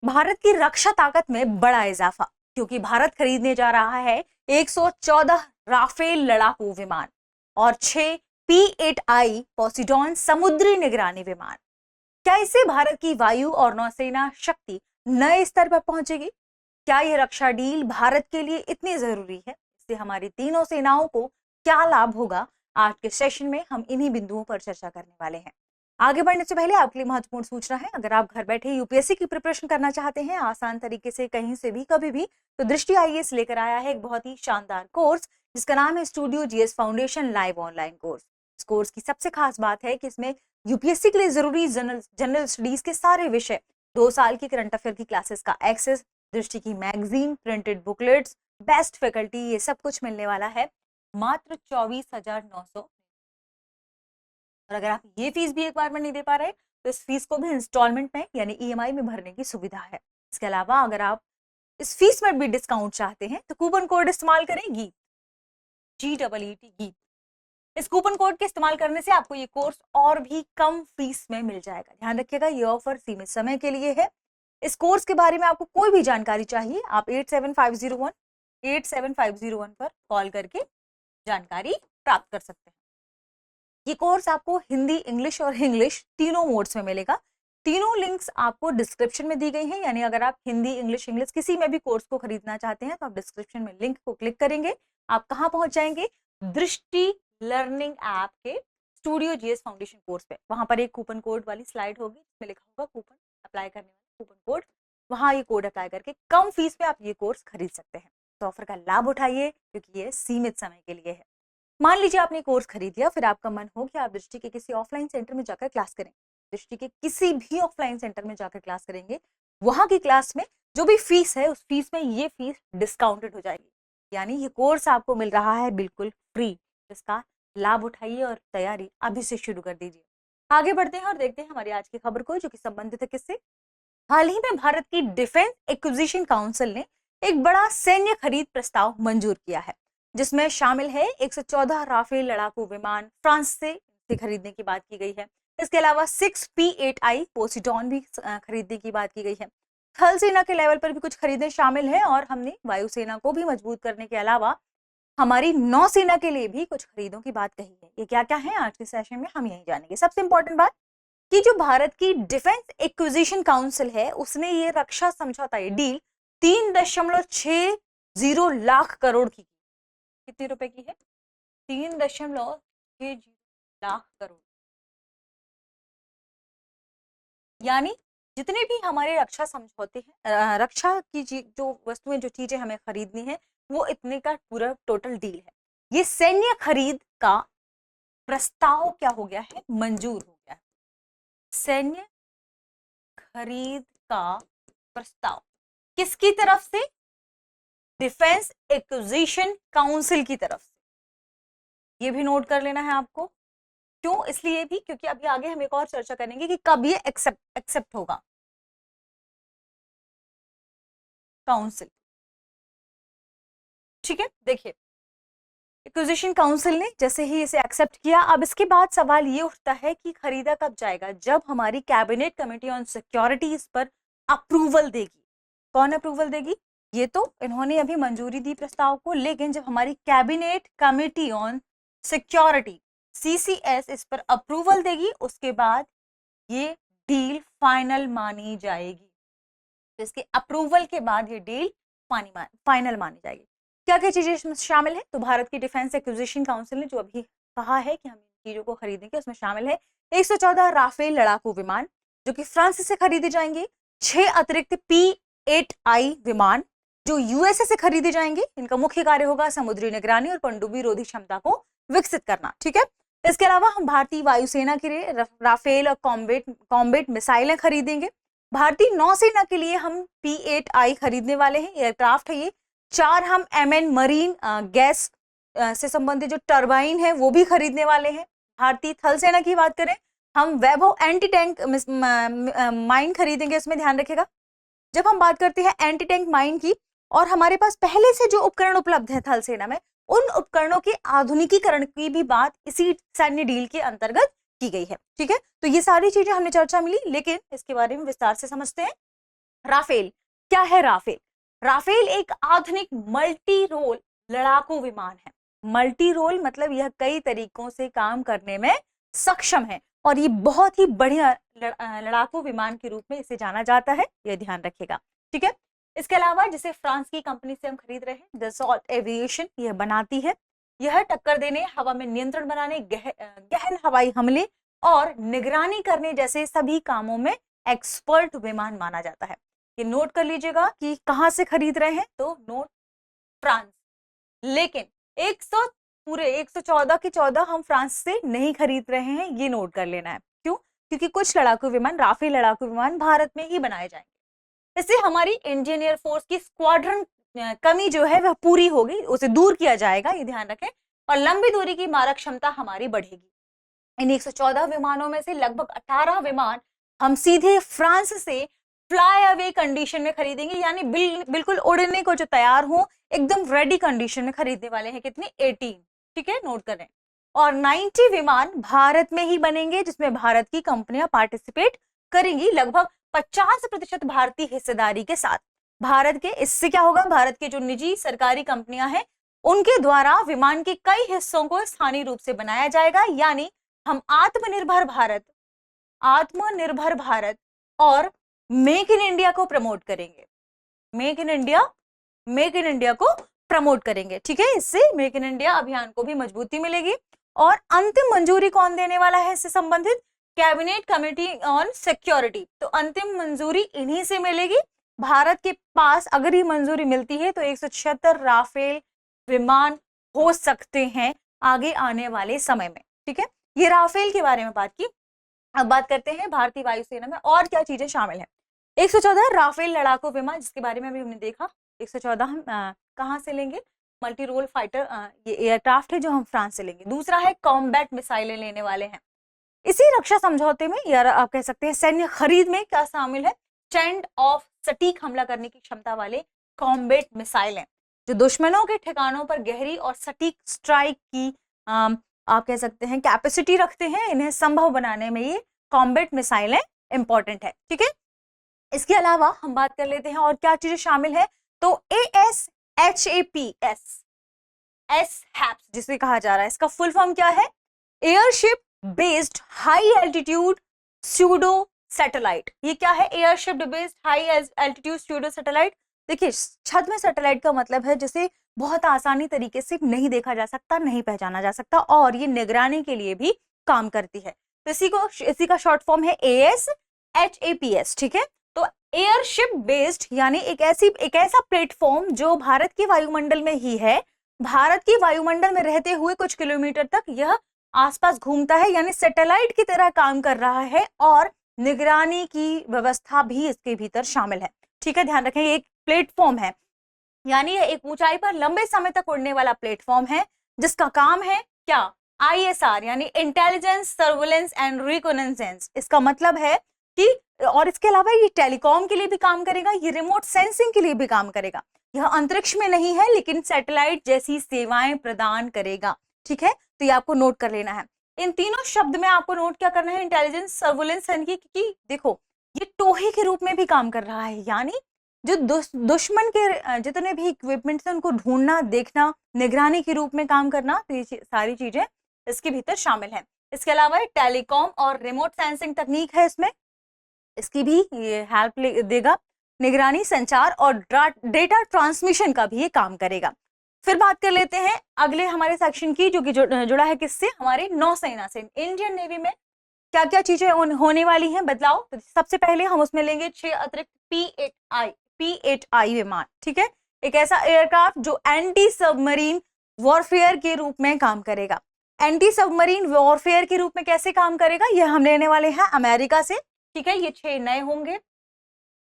भारत की रक्षा ताकत में बड़ा इजाफा, क्योंकि भारत खरीदने जा रहा है 114 राफेल लड़ाकू विमान और 6 P-8I पोसिडॉन समुद्री निगरानी विमान। क्या इससे भारत की वायु और नौसेना शक्ति नए स्तर पर पहुंचेगी? क्या यह रक्षा डील भारत के लिए इतनी जरूरी है? इससे हमारी तीनों सेनाओं को क्या लाभ होगा? आज के सेशन में हम इन्हीं बिंदुओं पर चर्चा करने वाले हैं। आगे बढ़ने से पहले आपके लिए महत्वपूर्ण सूचना है, अगर आप घर बैठे यूपीएससी की प्रिपरेशन करना चाहते हैं आसान तरीके से कहीं से भी कभी भी, तो दृष्टि आईएएस लेकर आया है एक बहुत ही शानदार कोर्स जिसका नाम है studio GS foundation live online course. इस कोर्स की सबसे खास बात है कि इसमें यूपीएससी के लिए जरूरी जनरल स्टडीज के सारे विषय, 2 साल की करंट अफेयर की क्लासेस का एक्सेस, दृष्टि की magazine, printed booklets, best faculty, ये सब कुछ मिलने वाला है मात्र 24,900। और अगर आप ये फीस भी एक बार में नहीं दे पा रहे तो इस फीस को भी इंस्टॉलमेंट में यानी ईएमआई में भरने की सुविधा है। इसके अलावा अगर आप इस फीस में भी डिस्काउंट चाहते हैं तो कूपन कोड इस्तेमाल करें गीत, GEET गीत। इस कूपन कोड के इस्तेमाल करने से आपको ये कोर्स और भी कम फीस में मिल जाएगा। ध्यान रखिएगा, ये ऑफर सीमित समय के लिए है। इस कोर्स के बारे में आपको कोई भी जानकारी चाहिए आप 87501 पर कॉल करके जानकारी प्राप्त कर सकते हैं। ये कोर्स आपको हिंदी, इंग्लिश और इंग्लिश तीनों मोड्स में मिलेगा। तीनों लिंक्स आपको डिस्क्रिप्शन में दी गई हैं, यानी अगर आप हिंदी, इंग्लिश किसी में भी कोर्स को खरीदना चाहते हैं तो आप डिस्क्रिप्शन में लिंक को क्लिक करेंगे, आप कहां पहुंच जाएंगे? दृष्टि लर्निंग ऐप के स्टूडियो जीएस फाउंडेशन कोर्स पे। वहां पर एक कूपन कोड वाली स्लाइड होगी जिसमें लिखा होगा कूपन अप्लाई करने वाला कूपन कोड, वहां ये कोड अप्लाई करके कम फीस पे आप ये कोर्स खरीद सकते हैं। तो ऑफर का लाभ उठाइए क्योंकि ये सीमित समय के लिए है। मान लीजिए आपने कोर्स खरीद लिया, फिर आपका मन हो कि आप दृष्टि के किसी ऑफलाइन सेंटर में जाकर क्लास करें। दृष्टि के किसी भी ऑफलाइन सेंटर में जाकर क्लास करेंगे, वहां की क्लास में जो भी फीस है उस फीस में ये फीस डिस्काउंटेड हो जाएगी, यानी ये कोर्स आपको मिल रहा है बिल्कुल फ्री। इसका लाभ उठाइए और तैयारी अभी से शुरू कर दीजिए। आगे बढ़ते हैं और देखते हैं हमारी आज की खबर को, जो कि संबंधित है किससे? हाल ही में भारत की डिफेंस एक्विजिशन काउंसिल ने एक बड़ा सैन्य खरीद प्रस्ताव मंजूर किया है, जिसमें शामिल है 114 राफेल लड़ाकू विमान फ्रांस से खरीदने की बात की गई है। इसके अलावा 6 P-8I पोसिडॉन भी खरीदने की बात की गई है। थल सेना के लेवल पर भी कुछ खरीदने शामिल है और हमने वायुसेना को भी मजबूत करने के अलावा हमारी नौसेना के लिए भी कुछ खरीदों की बात कही है। ये क्या क्या है आज के सेशन में हम यही जानेंगे। सबसे इंपॉर्टेंट बात कि जो भारत की डिफेंस एक्विजिशन काउंसिल है उसने ये रक्षा समझौता ये डील 3.60 लाख करोड़ की, कितने रुपए की है? 3.60 लाख करोड़, यानी जितने भी हमारे रक्षा समझौते हैं, रक्षा की जो वस्तुएं जो चीजें हमें खरीदनी है वो इतने का पूरा टोटल डील है। ये सैन्य खरीद का प्रस्ताव क्या हो गया है? मंजूर हो गया है। सैन्य खरीद का प्रस्ताव किसकी तरफ से? डिफेंस एक्विजिशन काउंसिल की तरफ से। ये भी नोट कर लेना है आपको। क्यों? इसलिए भी क्योंकि अभी आगे हम एक और चर्चा करेंगे कि कब ये एक्सेप्ट होगा काउंसिल। ठीक है, देखिए एक्विजिशन काउंसिल ने जैसे ही इसे एक्सेप्ट किया, अब इसके बाद सवाल ये उठता है कि खरीदा कब जाएगा? जब हमारी कैबिनेट कमेटी ऑन सिक्योरिटी इस पर अप्रूवल देगी। कौन अप्रूवल देगी? ये तो इन्होंने अभी मंजूरी दी प्रस्ताव को, लेकिन जब हमारी cabinet committee on security CCS इस पर अप्रूवल देगी उसके बाद ये डील फाइनल मानी जाएगी। तो इसके अप्रूवल के बाद ये डील फाइनल मानी जाएगी। क्या क्या चीजें इसमें शामिल है? तो भारत की डिफेंस एक्विजिशन काउंसिल ने जो अभी कहा है कि हम इन चीजों को खरीदेंगे, उसमें शामिल है 114 राफेल लड़ाकू विमान जो कि फ्रांस से खरीदे जाएंगे, 6 अतिरिक्त P-8I विमान जो यूएसए से खरीदे जाएंगे। इनका मुख्य कार्य होगा समुद्री निगरानी और पनडुब्बी रोधी क्षमता को विकसित करना। ठीक है, इसके अलावा हम भारतीय वायुसेना के लिए राफेल और कॉम्बैट मिसाइलें खरीदेंगे। भारतीय नौसेना के लिए हम P-8I खरीदने वाले हैं, एयरक्राफ्ट है ये। 4 हम MN मरीन गैस से संबंधित जो टरबाइन है वो भी खरीदने वाले हैं। भारतीय थल सेना की बात करें, हम वैभव एंटी टैंक माइन खरीदेंगे। इसमें ध्यान रखिएगा, जब हम बात करते हैं एंटी टैंक माइन की, और हमारे पास पहले से जो उपकरण उपलब्ध है थल सेना में, उन उपकरणों के आधुनिकीकरण की भी बात इसी सैन्य डील के अंतर्गत की गई है। ठीक है, तो ये सारी चीजें हमने चर्चा मिली, लेकिन इसके बारे में विस्तार से समझते हैं। राफेल, क्या है राफेल? राफेल एक आधुनिक मल्टी रोल लड़ाकू विमान है। मल्टी रोल मतलब यह कई तरीकों से काम करने में सक्षम है और ये बहुत ही बढ़िया लड़ाकू विमान के रूप में इसे जाना जाता है, यह ध्यान रखिएगा, ठीक है। इसके अलावा जिसे फ्रांस की कंपनी से हम खरीद रहे हैं, दसॉल्ट एविएशन, यह बनाती है। यह टक्कर देने, हवा में नियंत्रण बनाने, गहन हवाई हमले और निगरानी करने जैसे सभी कामों में एक्सपर्ट विमान माना जाता है। ये नोट कर लीजिएगा कि कहां से खरीद रहे हैं, तो नोट फ्रांस। लेकिन 114 के 14 हम फ्रांस से नहीं खरीद रहे हैं, ये नोट कर लेना है। क्यों? क्योंकि कुछ लड़ाकू विमान, राफेल लड़ाकू विमान भारत में ही बनाए जाएंगे। इससे हमारी इंडियन एयरफोर्स की स्क्वाड्रन कमी जो है वह पूरी होगी, उसे दूर किया जाएगा, ये ध्यान रखें, और लंबी दूरी की मारक क्षमता हमारी बढ़ेगी। इन 114 विमानों में से लगभग 18 विमान हम सीधे फ्रांस से फ्लाई अवे कंडीशन में खरीदेंगे, यानी बिल्कुल उड़ने को जो तैयार हो, एकदम रेडी कंडीशन में खरीदने वाले हैं। कितने? 18, ठीक है, नोट करें। और 90 विमान भारत में ही बनेंगे, जिसमें भारत की कंपनियां पार्टिसिपेट करेंगी, लगभग 50% भारतीय हिस्सेदारी के साथ। भारत के, इससे क्या होगा, भारत के जो निजी सरकारी कंपनियां हैं उनके द्वारा विमान के कई हिस्सों को स्थानीय रूप से बनाया जाएगा, यानी हम आत्मनिर्भर भारत और मेक इन इंडिया को प्रमोट करेंगे। मेक इन इंडिया को प्रमोट करेंगे, ठीक है। इससे मेक इन इंडिया अभियान को भी मजबूती मिलेगी। और अंतिम मंजूरी कौन देने वाला है इससे संबंधित? Cabinet committee on security. तो अंतिम मंजूरी इन्हीं से मिलेगी। भारत के पास अगर ये मंजूरी मिलती है तो 176 राफेल विमान हो सकते हैं आगे आने वाले समय में, ठीक है। ये राफेल के बारे में बात की। अब बात करते हैं भारतीय वायुसेना में और क्या चीजें शामिल हैं। 114 राफेल लड़ाकू विमान, जिसके बारे में भी हमने देखा। 114 हम कहाँ से लेंगे? मल्टी रोल फाइटर, ये एयरक्राफ्ट है जो हम फ्रांस से लेंगे। दूसरा है कॉम्बैट मिसाइलें लेने वाले हैं। इसी रक्षा समझौते में, या आप कह सकते हैं सैन्य खरीद में, क्या शामिल है? स्टैंड ऑफ सटीक हमला करने की क्षमता वाले कॉम्बैट मिसाइलें, जो दुश्मनों के ठिकानों पर गहरी और सटीक स्ट्राइक की आप कह सकते हैं कैपेसिटी रखते हैं। इन्हें संभव बनाने में ये कॉम्बैट मिसाइलें इंपॉर्टेंट है, ठीक है। इसके अलावा हम बात कर लेते हैं और क्या चीजें शामिल है। तो ASHAPS, एसहैप्स जिसे कहा जा रहा है, इसका फुल फॉर्म क्या है? Airship based high altitude pseudo satellite. ये क्या है? Airship based high altitude pseudo satellite. देखिए, छत में सैटेलाइट का मतलब है जिसे बहुत आसानी तरीके से नहीं देखा जा सकता, नहीं पहचाना जा सकता, और ये निगरानी के लिए भी काम करती है। तो इसी का शॉर्ट फॉर्म है ASHAPS, ठीक है। तो एयरशिप बेस्ड यानी एक ऐसा प्लेटफॉर्म जो भारत के वायुमंडल में ही है, भारत के वायुमंडल में रहते हुए कुछ किलोमीटर तक यह आसपास घूमता है, यानी सैटेलाइट की तरह काम कर रहा है, और निगरानी की व्यवस्था भी इसके भीतर शामिल है, ठीक है। ध्यान रखें, एक प्लेटफॉर्म है, यानी यह एक ऊंचाई पर लंबे समय तक उड़ने वाला प्लेटफॉर्म है, जिसका काम है क्या? ISR यानी इंटेलिजेंस, सर्वेलेंस एंड रिकॉनेसेंस। इसका मतलब है कि, और इसके अलावा ये टेलीकॉम के लिए भी काम करेगा, ये रिमोट सेंसिंग के लिए भी काम करेगा। यह अंतरिक्ष में नहीं है, लेकिन सैटेलाइट जैसी सेवाएं प्रदान करेगा, ठीक है। तो ये आपको नोट कर लेना है। इन तीनों शब्द में आपको नोट क्या करना है? इंटेलिजेंस, सर्वेलेंस, क्योंकि देखो ये टोहे के रूप में भी काम कर रहा है, यानी जो दुश्मन के जितने भी इक्विपमेंट्स हैं उनको ढूंढना, देखना, निगरानी के रूप में काम करना, तो ये सारी चीजें इसके भीतर शामिल हैं। इसके अलावा टेलीकॉम और रिमोट सेंसिंग तकनीक है इसमें, इसकी भी ये हेल्प देगा। निगरानी, संचार और डेटा ट्रांसमिशन का भी ये काम करेगा। फिर बात कर लेते हैं अगले हमारे सेक्शन की, जो कि जुड़ा है किससे? हमारे नौसेना से। इंडियन नेवी में क्या क्या चीजें होने वाली हैं बदलाव? तो सबसे पहले हम उसमें लेंगे 6 अतिरिक्त P8I विमान, ठीक है। एक ऐसा एयरक्राफ्ट जो एंटी सबमरीन वॉरफेयर के रूप में काम करेगा। एंटी सबमरीन वॉरफेयर के रूप में कैसे काम करेगा? यह हम लेने वाले हैं अमेरिका से, ठीक है। ये 6 नए होंगे,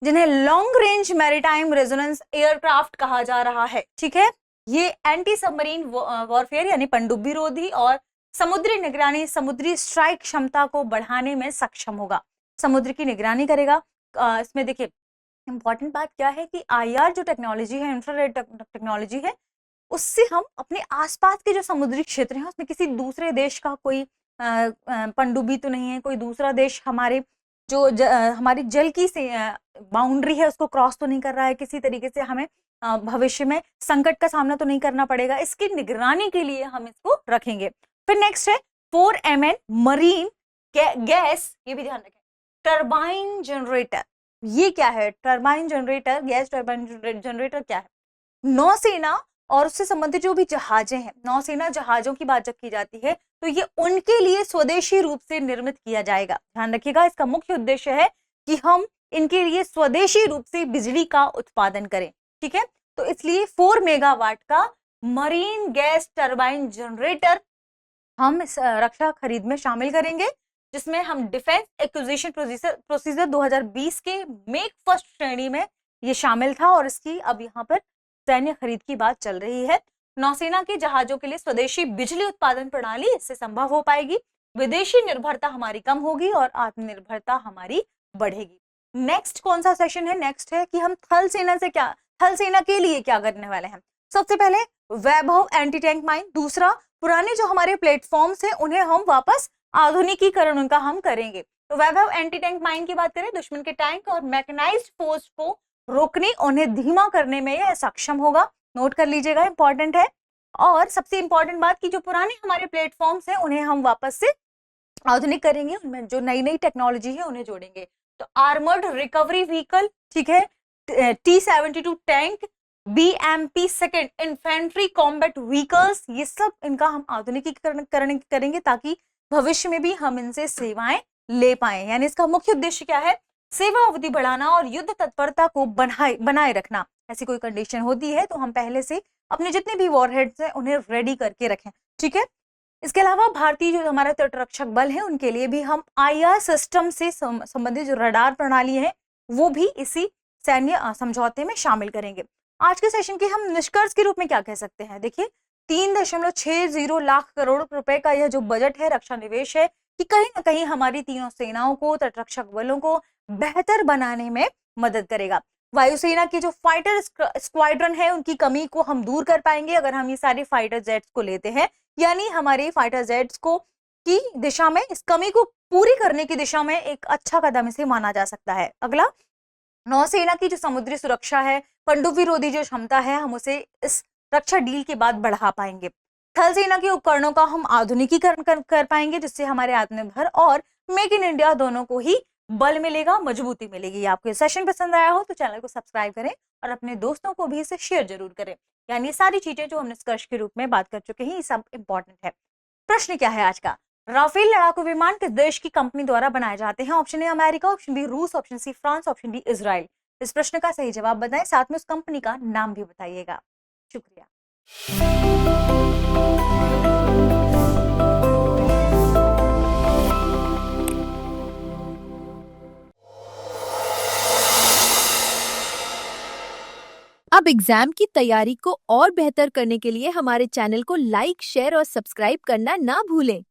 जिन्हें long range maritime resonance aircraft कहा जा रहा है, ठीक है। ये एंटी सबमरीन वॉरफेयर यानी पनडुब्बी रोधी और समुद्री निगरानी, समुद्री स्ट्राइक क्षमता को बढ़ाने में सक्षम होगा, समुद्र की निगरानी करेगा। इसमें देखिए इंपॉर्टेंट बात क्या है कि IR जो टेक्नोलॉजी है, इंफ्रारेड टेक्नोलॉजी है, उससे हम अपने आसपास के जो समुद्री क्षेत्र हैं उसमें किसी दूसरे देश का कोई पनडुब्बी तो नहीं है, कोई दूसरा देश हमारे हमारी जल की बाउंड्री है उसको क्रॉस तो नहीं कर रहा है, किसी तरीके से हमें भविष्य में संकट का सामना तो नहीं करना पड़ेगा, इसकी निगरानी के लिए हम इसको रखेंगे। फिर नेक्स्ट है 4MN मरीन गैस, ये भी ध्यान रखें, टरबाइन जनरेटर। ये क्या है? Turbine generator, gas turbine generator क्या है? नौसेना और उससे संबंधित जो भी जहाजें हैं, नौसेना जहाजों की बात जब की जाती है तो ये उनके लिए स्वदेशी रूप से निर्मित किया जाएगा। ध्यान रखिएगा, इसका मुख्य उद्देश्य है कि हम इनके लिए स्वदेशी रूप से बिजली का उत्पादन करें। ठीक है, तो इसलिए 4 मेगावाट का मरीन गैस टरबाइन जनरेटर हम इस रक्षा खरीद में शामिल करेंगे, जिसमें हम डिफेंस एक्विजिशन प्रोसीजर 2020 के मेक फर्स्ट श्रेणी में ये शामिल था और इसकी अब यहाँ पर सैन्य खरीद की बात चल रही है। नौसेना के जहाजों के लिए स्वदेशी बिजली उत्पादन प्रणाली इससे संभव हो पाएगी, विदेशी निर्भरता हमारी कम होगी और आत्मनिर्भरता हमारी बढ़ेगी। नेक्स्ट कौन सा सेशन है? नेक्स्ट है कि हम थल सेना के लिए क्या करने वाले हैं। सबसे पहले वैभव एंटी टैंक माइन, दूसरा पुराने जो हमारे प्लेटफॉर्म्स हैं उन्हें हम वापस आधुनिकीकरण उनका हम करेंगे। तो वैभव एंटी टैंक माइन की बात करें, दुश्मन के टैंक और मैकेनाइज्ड फोर्स को रोकने, उन्हें धीमा करने में यह सक्षम होगा। नोट कर लीजिएगा, इंपॉर्टेंट है। और सबसे इंपॉर्टेंट बात कि जो पुराने हमारे प्लेटफॉर्म्स हैं उन्हें हम वापस से आधुनिक करेंगे, उनमें जो नई नई टेक्नोलॉजी है उन्हें जोड़ेंगे। तो आर्मर्ड रिकवरी व्हीकल, ठीक है, T-72 tank, BMP second infantry combat vehicles, ये सब इनका हम आधुनिकीकरण करेंगे ताकि भविष्य में भी हम इनसे सेवाएं ले पाए। यानी इसका मुख्य उद्देश्य क्या है? सेवा अवधि बढ़ाना और युद्ध तत्परता को बनाए रखना। ऐसी कोई कंडीशन होती है तो हम पहले से अपने जितने भी वॉरहेड्स हैं उन्हें रेडी करके रखें। ठीक है, इसके अलावा भारतीय जो हमारा तटरक्षक बल है उनके लिए भी हम IR सिस्टम से संबंधित जो रडार प्रणाली है वो भी इसी सैन्य समझौते में शामिल करेंगे। आज के सेशन के हम निष्कर्ष के रूप में क्या कह सकते हैं? देखिए, 3.60 लाख करोड़ रुपए का यह जो बजट है, रक्षा निवेश है, कि कहीं ना कहीं हमारी तीनों सेनाओं को, तटरक्षक बलों को बेहतर बनाने में मदद करेगा। वायुसेना की जो फाइटर स्क्वाड्रन है उनकी कमी को हम दूर कर पाएंगे अगर हम ये सारे फाइटर जेट्स को लेते हैं, यानी हमारे फाइटर जेट्स को की दिशा में इस कमी को पूरी करने की दिशा में एक अच्छा कदम इसे माना जा सकता है। अगला, नौसेना की जो समुद्री सुरक्षा है, पनडुब्बी रोधी जो क्षमता है, हम उसे इस रक्षा डील के बाद बढ़ा पाएंगे। थल सेना के उपकरणों का हम आधुनिकीकरण कर पाएंगे, जिससे हमारे आत्मनिर्भर और मेक इन इंडिया दोनों को ही बल मिलेगा, मजबूती मिलेगी। आपको ये सेशन पसंद आया हो तो चैनल को सब्सक्राइब करें और अपने दोस्तों को भी इसे शेयर जरूर करें। यानी ये सारी चीजें जो हम निष्कर्ष के रूप में बात कर चुके हैं, ये सब इंपॉर्टेंट है। प्रश्न क्या है आज का? राफेल लड़ाकू विमान किस देश की कंपनी द्वारा बनाए जाते हैं? Option A America, option B रूस, option C France, option D Israel. इस प्रश्न का सही जवाब बताएं, साथ में उस कंपनी का नाम भी बताइएगा। शुक्रिया। अब एग्जाम की तैयारी को और बेहतर करने के लिए हमारे चैनल को लाइक, शेयर और सब्सक्राइब करना ना भूलें।